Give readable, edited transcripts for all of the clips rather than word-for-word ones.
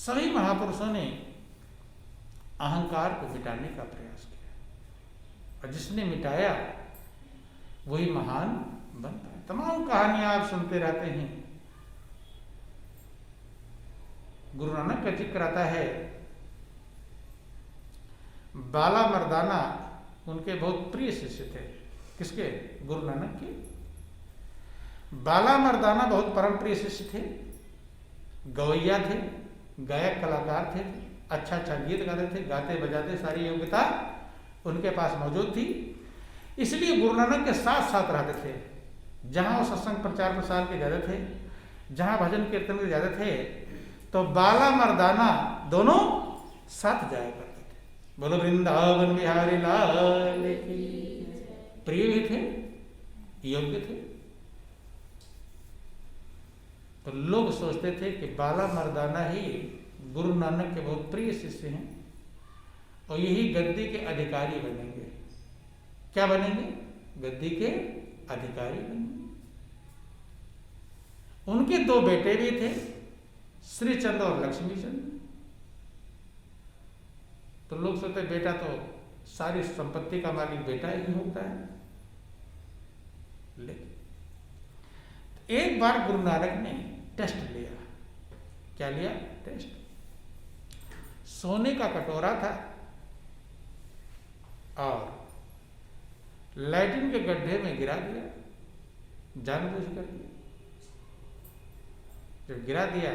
सभी महापुरुषों ने अहंकार को मिटाने का प्रयास किया, और जिसने मिटाया वही महान बनता है। तमाम कहानियां आप सुनते रहते हैं। गुरु नानक का जिक्र आता है, बाला मर्दाना उनके बहुत प्रिय शिष्य थे। किसके? गुरु नानक के। बाला मर्दाना बहुत परम प्रिय शिष्य थे, गवैया थे, गायक कलाकार थे, अच्छा गीत गाते थे, गाते बजाते सारी योग्यता उनके पास मौजूद थी। इसलिए गुरु नानक के साथ साथ रहते थे। जहां वो सत्संग प्रचार प्रसार के ज्यादा थे, जहां भजन कीर्तन के ज्यादा थे, तो बाला मर्दाना दोनों साथ जाया करते थे। बोलो वृंदावन बिहारी लाल की। प्रिय भी थे, योग्य थे। तो लोग सोचते थे कि बाला मर्दाना ही गुरु नानक के बहुत प्रिय शिष्य हैं और यही गद्दी के अधिकारी बनेंगे। क्या बनेंगे? गद्दी के अधिकारी बनेंगे। उनके दो बेटे भी थे, श्री चंद और लक्ष्मी चंद। तो लोग सोचते बेटा तो सारी संपत्ति का मालिक बेटा ही होता है। लेकिन एक बार गुरु नानक ने टेस्ट लिया। क्या लिया? टेस्ट। सोने का कटोरा था और लैट्रिन के गड्ढे में गिरा दिया, जानबूझ कर दिया। जब गिरा दिया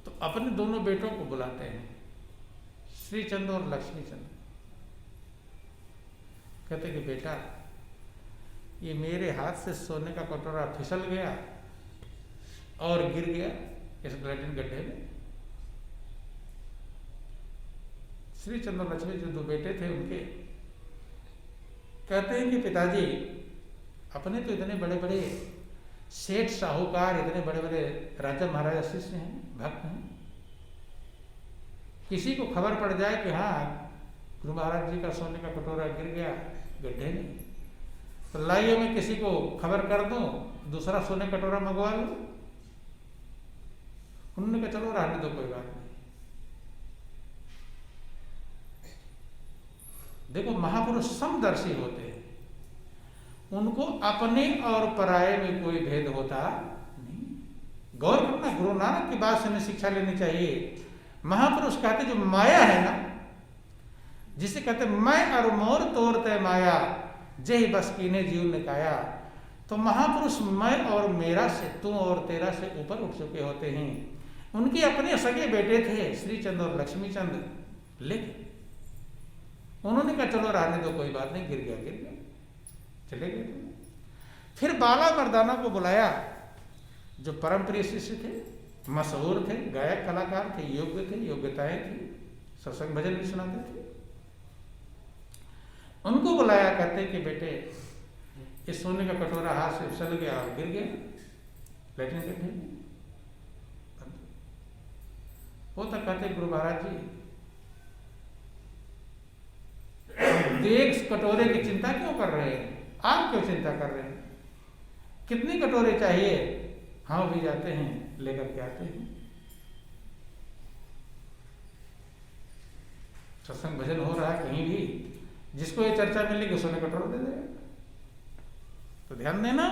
तो अपने दोनों बेटों को बुलाते हैं, श्री चंद और लक्ष्मी चंद। कहते कि बेटा, ये मेरे हाथ से सोने का कटोरा फिसल गया और गिर गया इस लैट्रिन गड्ढे में। श्री चंद और लक्ष्मी जो दो बेटे थे उनके कहते हैं कि पिताजी, अपने तो इतने बड़े बड़े सेठ साहूकार, इतने बड़े बड़े राजा महाराजा शिष्य हैं, भक्त हैं, किसी को खबर पड़ जाए कि हाँ गुरु महाराज जी का सोने का कटोरा गिर गया गड्ढे में, तो लाइए मैं किसी को खबर कर दूं, दूसरा सोने का कटोरा मंगवा लूं। उन्होंने कहा चलो रहने दो, कोई बात नहीं। देखो, महापुरुष समदर्शी होते हैं, उनको अपने और पराये में कोई भेद होता नहीं। गौर करना, गुरु नानक की बात से हमें शिक्षा लेनी चाहिए। महापुरुष कहते जो माया है ना, जिसे कहते मैं और मोर तोड़ते माया, जय बस कीने जीव ने काया। तो महापुरुष मैं और मेरा से, तू और तेरा से ऊपर उठ चुके होते हैं। उनके अपने सगे बेटे थे श्री चंद और लक्ष्मी चंद, लेकिन उन्होंने कहा चलो रहने दो, कोई बात नहीं, गिर गया गिर गया, चले गए। फिर बाला मर्दाना को बुलाया, जो परम प्रिय शिष्य थे, मशहूर थे, गायक कलाकार थे, योग्य थे, योग्यताएं थी, सत्संग भजन भी सुनाते थे। उनको बुलाया, कहते कि बेटे, इस सोने का कटोरा हाथ से फिसल गया और गिर गया लैट्रिन गड्ढे में। वो तक कहते गुरु महाराज जी, देख कटोरे की चिंता क्यों कर रहे हैं? आप क्यों चिंता कर रहे हैं? कितने कटोरे चाहिए? हाँ भी जाते हैं, लेकर के आते हैं। सत्संग भजन हो रहा है कहीं भी, जिसको ये चर्चा मिलेगी उसने कटोरा दे देगा। तो ध्यान देना,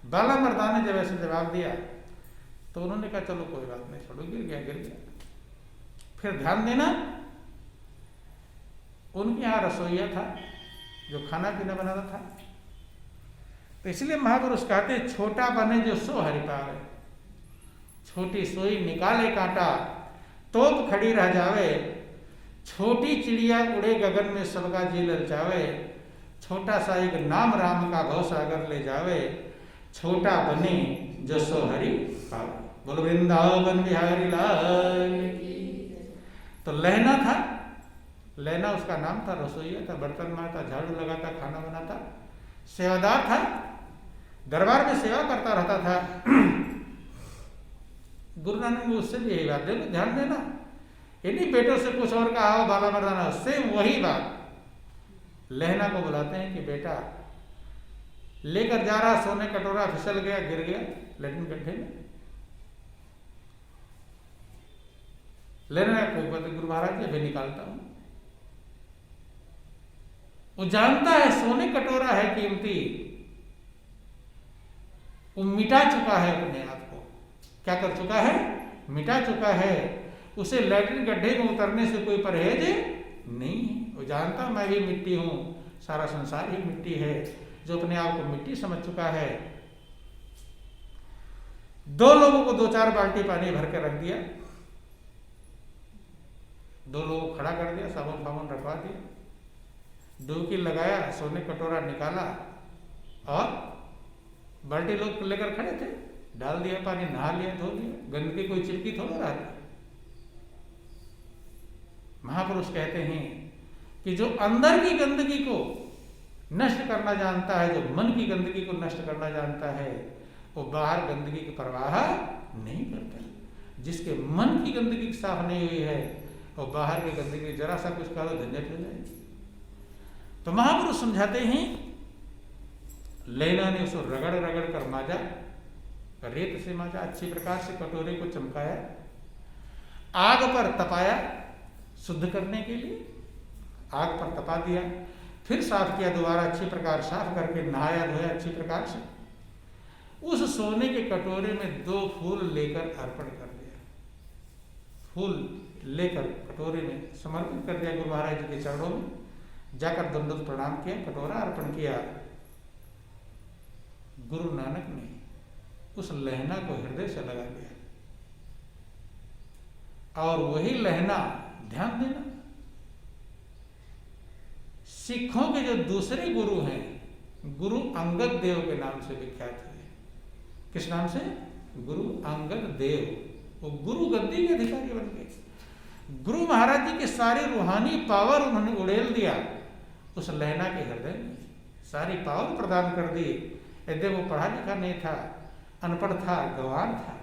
बाला मर्दाना ने जब ऐसे जवाब दिया तो उन्होंने कहा चलो कोई बात नहीं, छोड़ो, गिर गया गिर गया। फिर ध्यान देना, उनके यहाँ रसोईया था जो खाना पीना बनाता था। तो इसलिए महापुरुष कहते छोटा बने जो सो हरि पावे, छोटी सोई निकाले कांटा, तोप खड़ी रह जावे, छोटी चिड़िया उड़े गगन में सबका जी ललचावे, छोटा सा एक नाम राम का भव सागर ले जावे, छोटा बने जो सो हरि पावे। बोलो वृंदावन बिहारी लाल की। तो लहना था, लहना उसका नाम था, रसोईया था, बर्तन मारता, झाड़ू लगाता, खाना बनाता, सेवादार था, दरबार में सेवा करता रहता था। गुरु नानक ने उससे भी यही बात, देखो ध्यान देना, इन्हीं बेटों से कुछ और कहा हो बाला मर्दाना, सेम वही बात। लहना को बुलाते हैं कि बेटा, लेकर जा रहा सोने कटोरा, फिसल गया गिर गया लैट्रिन गड्ढे में। लेना को कहते गुरु महाराज अभी निकालता हूं। वो जानता है सोने कटोरा है कीमती, वो मिटा चुका है अपने आप को। क्या कर चुका है? मिटा चुका है। उसे लैट्रिन गड्ढे में उतरने से कोई परहेज नहीं है। वो जानता मैं भी मिट्टी हूं, सारा संसार ही मिट्टी है। जो अपने आप को मिट्टी समझ चुका है, दो लोगों को 2-4 बाल्टी पानी भर के रख दिया, 2 लोगों को खड़ा कर दिया, साबुन फाबुन रखवा दिया, डुबकी लगाया, सोने कटोरा निकाला और बाल्टी लोग लेकर खड़े थे, डाल दिया पानी, नहा लिया, धो लिया। गंदगी कोई चिपकी थोड़ा रहा था। महापुरुष कहते हैं कि जो अंदर की गंदगी को नष्ट करना जानता है, जो मन की गंदगी को नष्ट करना जानता है, वो बाहर गंदगी की परवाह नहीं करता। जिसके मन की गंदगी साफ नहीं हुई है, और बाहर की गंदगी जरा सा कुछ करो झंझट हो जाएगी। तो महापुरुष समझाते हैं, लैला ने उसको रगड़ रगड़ कर माजा, रेत से माजा, अच्छी प्रकार से कटोरे को चमकाया, आग पर तपाया शुद्ध करने के लिए, आग पर तपा दिया, फिर साफ किया, दोबारा अच्छी प्रकार साफ करके नहाया धोया अच्छी प्रकार से। उस सोने के कटोरे में 2 फूल लेकर अर्पण कर दिया। फूल लेकर कटोरे में समर्पित कर दिया गुरु महाराज जी के चरणों में, जाकर दंडवत प्रणाम किया, कटोरा अर्पण किया। गुरु नानक ने उस लहना को हृदय से लगा लिया, और वही लहना, ध्यान देना, सिखों के जो दूसरे गुरु हैं, गुरु अंगद देव के नाम से विख्यात हुए। किस नाम से? गुरु अंगद देव। वो गुरु गद्दी के अधिकारी बन गए। गुरु महाराज जी के सारे रूहानी पावर उन्होंने उड़ेल दिया उस लहना के हृदय में, सारी पावर प्रदान कर दी। यदि वो पढ़ा लिखा नहीं था, अनपढ़ था, गंवार था,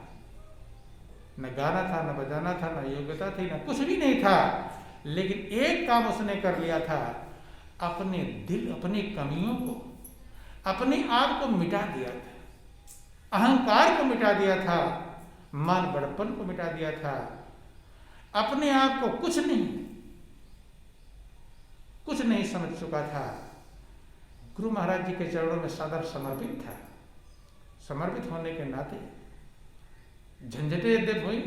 न गाना था, न बजाना था, न योग्यता थी, न कुछ भी नहीं था, लेकिन एक काम उसने कर लिया था, अपने दिल, अपनी कमियों को, अपने आप को मिटा दिया था, अहंकार को मिटा दिया था, मान बड़प्पन को मिटा दिया था, अपने आप को कुछ नहीं समझ चुका था। गुरु महाराज जी के चरणों में सदैव समर्पित था। समर्पित होने के नाते झंझटें यद्यप हुई,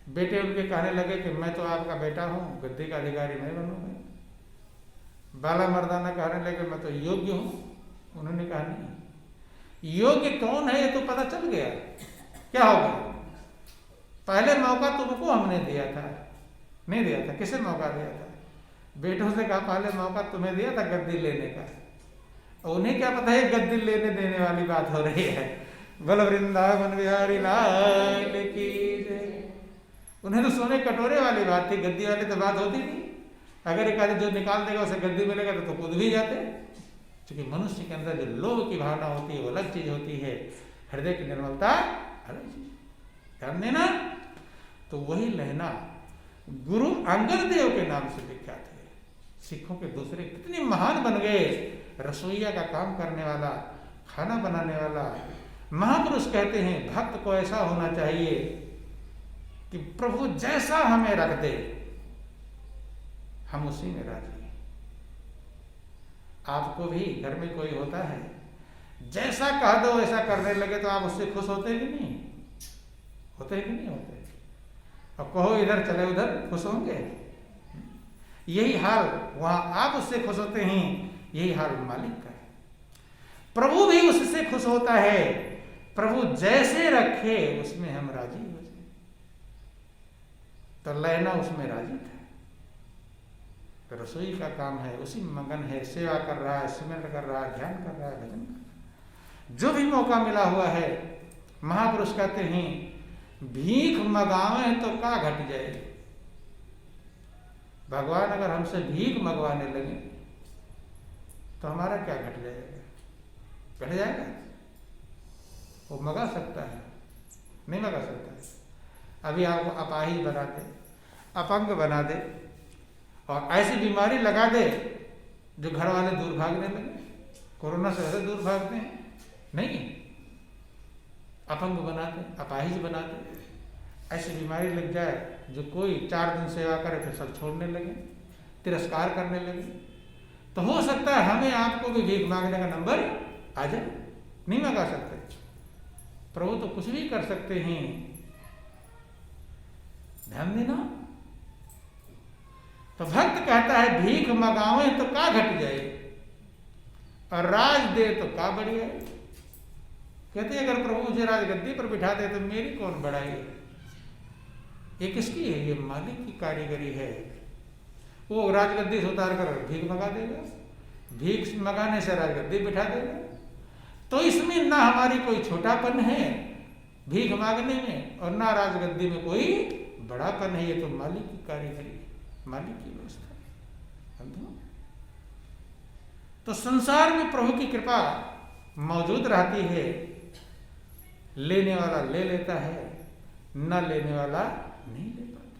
बेटे उनके कहने लगे कि मैं तो आपका बेटा हूं, गद्दी का अधिकारी मैं बनूंगा। बाला मर्दाना कहने लगे मैं तो योग्य हूं। उन्होंने कहा नहीं, योग्य कौन है ये तो पता चल गया। क्या होगा? पहले मौका तुमको हमने दिया था, नहीं दिया था। किसे मौका दिया था? बेटों से कहा पहले मौका तुम्हें दिया था गद्दी लेने का, और उन्हें क्या पता है गद्दी लेने देने वाली बात हो रही है। बल वृंदावन बिहारी लाल की जय। उन्हें तो सोने कटोरे वाली बात थी, गद्दी वाली तो बात होती नहीं। अगर एक आदमी जो निकाल देगा उसे गद्दी मिलेगा तो कूद भी जाते। क्योंकि मनुष्य के अंदर जो लोभ की भावना होती है वो अलग चीज होती है, हृदय की निर्मलता अलग चीज। ध्यान देना। तो वही लहना गुरु अंगद देव के नाम से विख्यात है। सिखों के दूसरे कितने महान बन गए, रसोईया का काम करने वाला, खाना बनाने वाला। महापुरुष कहते हैं भक्त को ऐसा होना चाहिए कि प्रभु जैसा हमें रख दे हम उसी में राजी हैं। आपको भी घर में कोई होता है, जैसा कह दो वैसा करने लगे तो आप उससे खुश होते कि नहीं? होते कि नहीं होते? और कहो इधर चले उधर, खुश होंगे? यही हाल वहां आप उससे खुश होते हैं, यही हाल मालिक का है। प्रभु भी उससे खुश होता है। प्रभु जैसे रखे उसमें हम राजी हो जाए। तो लैला उसमें राजी था। तो रसोई का काम है, उसी में मगन है, सेवा कर रहा है, सिमरन कर रहा है, ध्यान कर रहा है, भजन कर रहा है। जो भी मौका मिला हुआ है, महापुरुष कहते हैं भीख मगावे तो का घट जाए। भगवान अगर हमसे भीख मंगवाने लगे तो हमारा क्या घट जाएगा? घट जाएगा? वो मंगा सकता है? नहीं मंगा सकता है। अभी आपको अपाहिज बना दे, अपंग बना दे और ऐसी बीमारी लगा दे जो घर वाले दूर भागने लगे। कोरोना से वैसे दूर भागते हैं नहीं, अपंग बनाते, अपाहिज बनाते, ऐसी बीमारी लग जाए जो कोई 4 दिन सेवा करे फिर सब छोड़ने लगे, तिरस्कार करने लगे, तो हो सकता है हमें आपको भी भीख मांगने का नंबर आ जाए। नहीं मंगा सकते, प्रभु तो कुछ भी कर सकते हैं। ध्यान देना। तो भक्त कहता है भीख मंगावे तो का घट जाए और राज दे तो का बढ़िया है। कहते अगर प्रभु मुझे राजगद्दी पर बिठा दे तो मेरी कौन बढ़ाई। ये किसकी है? ये मालिक की कारीगरी है। वो राजगद्दी से उतार कर भीख मंगा देगा, भीख मंगाने से राजगद्दी बिठा देगा। तो इसमें ना हमारी कोई छोटापन है भीख मांगने में और ना राजगद्दी में कोई बड़ापन है। ये तो मालिक की कारीगरी है, मालिक की व्यवस्था है। तो संसार में प्रभु की कृपा मौजूद रहती है। लेने वाला ले लेता है, न लेने वाला नहीं ले पाता।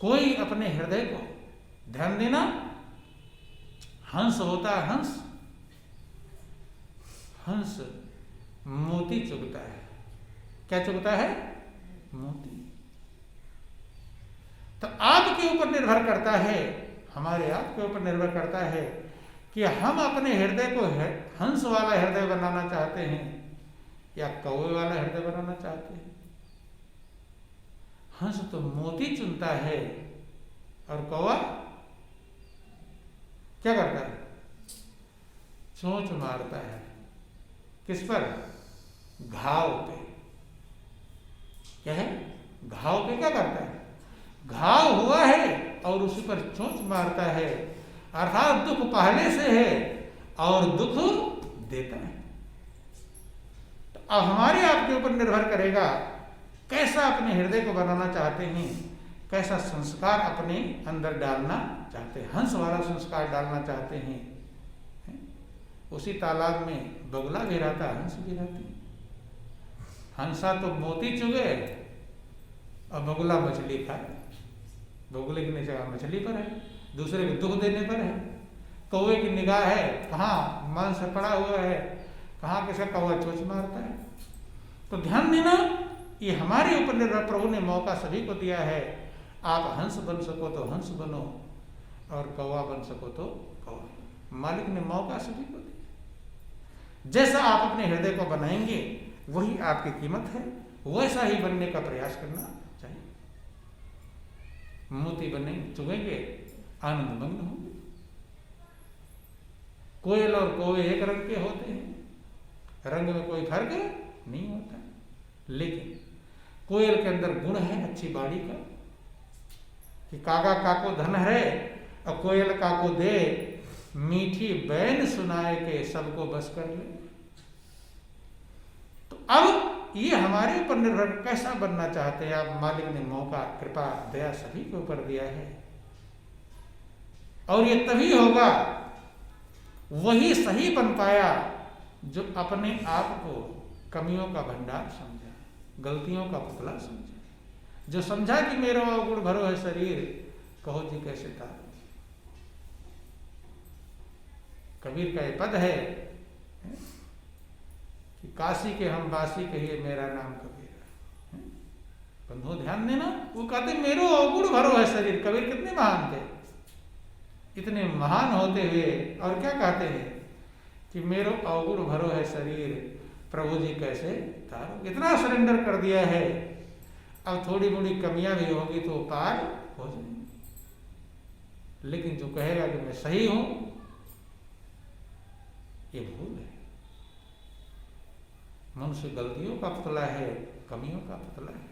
कोई अपने हृदय को, ध्यान देना, हंस होता है, हंस हंस मोती चुगता है। क्या चुगता है? मोती। तो आपके ऊपर निर्भर करता है, हमारे आपके ऊपर निर्भर करता है कि हम अपने हृदय को हंस वाला हृदय बनाना चाहते हैं या कौवे वाला हृदय बनाना चाहते हैं। हंस तो मोती चुनता है और कौवा क्या करता है? चोंच मारता है। किस पर? घाव पे। क्या है? घाव पे क्या करता है? घाव हुआ है और उसी पर चोंच मारता है, अर्थात दुख पहले से है और दुख देता है। तो अब हमारे आपके ऊपर निर्भर करेगा कैसा अपने हृदय को बनाना चाहते हैं, कैसा संस्कार अपने अंदर डालना चाहते हैं। हंस वाला संस्कार डालना चाहते हैं। उसी तालाब में बगुला भी रहता, हंस भी रहती। हंसा तो मोती चुगे और बगुला मछली खाए। बगुले की निगाह मछली पर है, दूसरे को दुख देने पर है। कौवे की निगाह है कहाँ मांस पड़ा हुआ है, कहाँ किसका कौवा चोंच मारता है। तो ध्यान देना, ये हमारे ऊपर निर्भर। प्रभु ने मौका सभी को दिया है। आप हंस बन सको तो हंस बनो और कौवा बन सको तो कौवा। मालिक ने मौका सभी को दिया। जैसा आप अपने हृदय को बनाएंगे वही आपकी कीमत है, वैसा ही बनने का प्रयास करना चाहिए। मोती बने चुगेंगे, आनंद मग्न होंगे। कोयल और कौवे एक रंग के होते हैं, रंग में कोई फर्क नहीं होता, लेकिन कोयल के अंदर गुण है अच्छी बाड़ी का कि कागा काको धन है और कोयल काको दे, मीठी बैन सुनाए के सबको बस कर ले। तो अब ये हमारे ऊपर निर्भर कैसा बनना चाहते हैं आप। मालिक ने मौका, कृपा, दया सभी के ऊपर दिया है और ये तभी होगा, वही सही बन पाया जो अपने आप को कमियों का भंडार समझा, गलतियों का पुतला समझा, जो समझा कि मेरा अवगुण भरो है शरीर, कहो जी कैसे तारो। कबीर का ये पद है कि काशी के हम बासी कहिए मेरा नाम कबीर है। बंधु ध्यान देना, वो कहते मेरो अवगुण भरो है शरीर। कबीर कितने महान थे, इतने महान होते हुए और क्या कहते हैं कि मेरो अवगुण भरो है शरीर, प्रभु जी कैसे तारो। इतना सरेंडर कर दिया है, अब थोड़ी मोड़ी कमियां भी होगी तो पार हो जाएंगी। लेकिन जो कहेगा कि मैं सही हूं, ये भूल है। मनुष्य गलतियों का पुतला है, कमियों का पुतला है।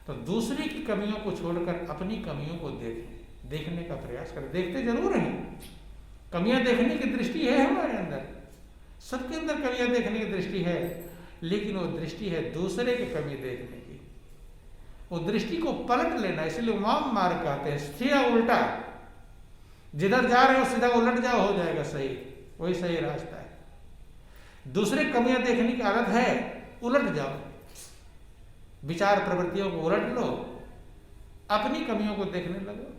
तो दूसरे की कमियों को छोड़कर अपनी कमियों को देखने का प्रयास करें। देखते जरूर हैं, कमियां देखने की दृष्टि है हमारे अंदर, सबके अंदर कमियां देखने की दृष्टि है, लेकिन वो दृष्टि है दूसरे की कमी देखने की। वो दृष्टि को पलट लेना, इसलिए वाम मार्ग कहते हैं, सीधा उल्टा। जिधर जा रहे हो सीधा उलट जाओ, हो जाएगा सही, वही सही रास्ता है। दूसरे कमियां देखने की आदत है, उलट जाओ, विचार प्रवृत्तियों को उलट लो, अपनी कमियों को देखने लगो।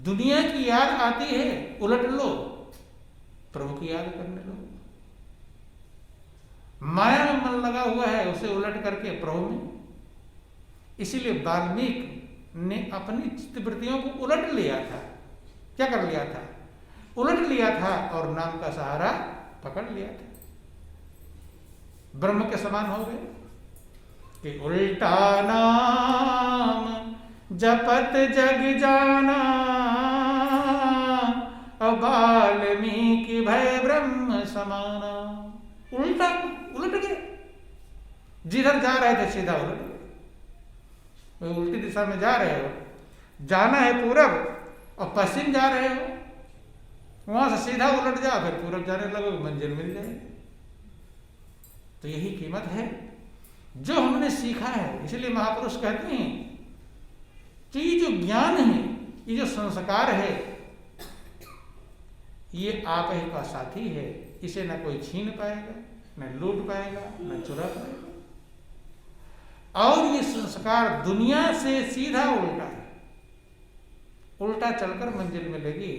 दुनिया की याद आती है, उलट लो, प्रभु की याद करने लगो। माया में मन लगा हुआ है, उसे उलट करके प्रभु में। इसीलिए वाल्मीकि ने अपनी चित्तवृत्तियों को उलट लिया था। क्या कर लिया था? उलट लिया था और नाम का सहारा पकड़ लिया था। ब्रह्म के समान हो गए कि उल्टा नाम जपत जग जाना, अब वाल्मीकि भय ब्रह्म समाना। उल्टा उलट गए, जिधर जा रहे थे सीधा उलट गए। उल्टी दिशा में जा रहे हो, जाना है पूरब और पश्चिम जा रहे हो, वहां से सीधा उलट जाओ, फिर पूरब जाने लगो, मंजिल मिल जाएगी। तो यही कीमत है जो हमने सीखा है। इसलिए महापुरुष कहते हैं कि ये जो ज्ञान है, ये जो संस्कार है, ये आप ही का साथी है। इसे न कोई छीन पाएगा, न लूट पाएगा, न चुरा पाएगा। और ये संस्कार दुनिया से सीधा उल्टा है। उल्टा चलकर मंजिल मिलेगी,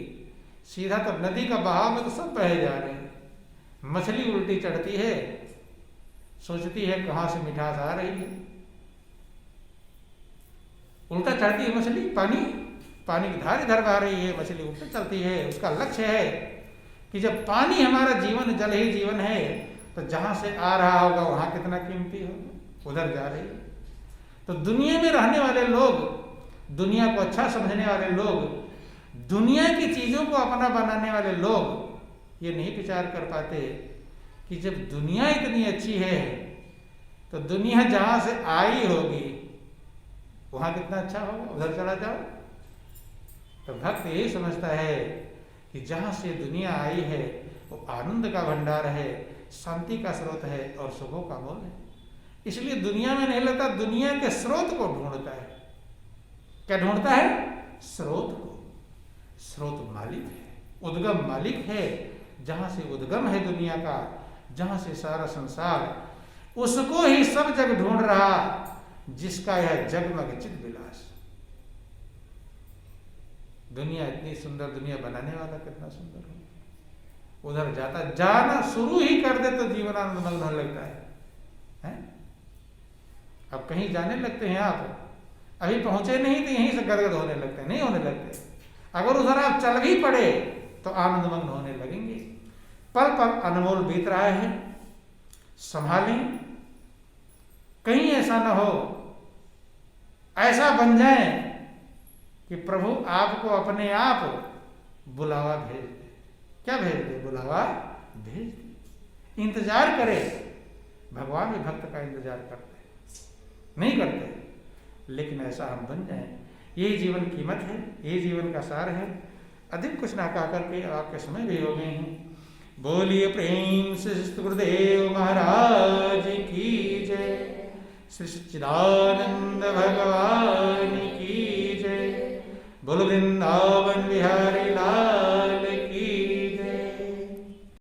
सीधा तो नदी का बहाव में तो सब बहे जा रहे हैं। मछली उल्टी चढ़ती है, सोचती है कहां से मिठास आ रही है। उल्टा चढ़ती है मछली, पानी की धार इधर बह रही है, मछली उल्टा चलती है। उसका लक्ष्य है कि जब पानी हमारा जीवन, जल ही जीवन है, तो जहां से आ रहा होगा वहां कितना कीमती होगा, उधर जा रही है। तो दुनिया में रहने वाले लोग, दुनिया को अच्छा समझने वाले लोग, दुनिया की चीजों को अपना बनाने वाले लोग ये नहीं विचार कर पाते कि जब दुनिया इतनी अच्छी है तो दुनिया जहां से आई होगी वहां कितना अच्छा होगा, उधर चला जाओ। तो भक्त यही समझता है कि जहां से दुनिया आई है वो आनंद का भंडार है, शांति का स्रोत है और सुखों का मूल है। इसलिए दुनिया में नहीं लगता, दुनिया के स्रोत को ढूंढता है। क्या ढूंढता है? स्रोत को। स्रोत मालिक है, उद्गम मालिक है। जहां से उद्गम है दुनिया का, जहां से सारा संसार, उसको ही सब जग ढूंढ रहा, जिसका यह जगमग चित विलास। दुनिया इतनी सुंदर, दुनिया बनाने वाला कितना सुंदर हो। उधर जाता, जाना शुरू ही कर दे तो जीवनानंद मग्न होने लगता है? अब कहीं जाने लगते हैं आप, अभी पहुंचे नहीं तो यहीं से गदगद होने लगते हैं, नहीं होने लगते। अगर उधर आप चल भी पड़े तो आनंदमग्न होने लगेंगे। पल पल अनमोल बीत रहा है, संभालें, कहीं ऐसा न हो, ऐसा बन जाए कि प्रभु आपको अपने आप बुलावा भेज दे। क्या भेज दे? बुलावा भेज दे। इंतजार करे, भगवान भी भक्त का इंतजार करते नहीं करते, लेकिन ऐसा हम बन जाएं। यही जीवन कीमत है, यही जीवन का सार है। अधिक कुछ ना कह करके आपके समय भी हो गए हैं। बोलिए प्रेम से गुरुदेव महाराज की जय, श्री सच्चिदानंद भगवान की जय। बोल वृंदावन।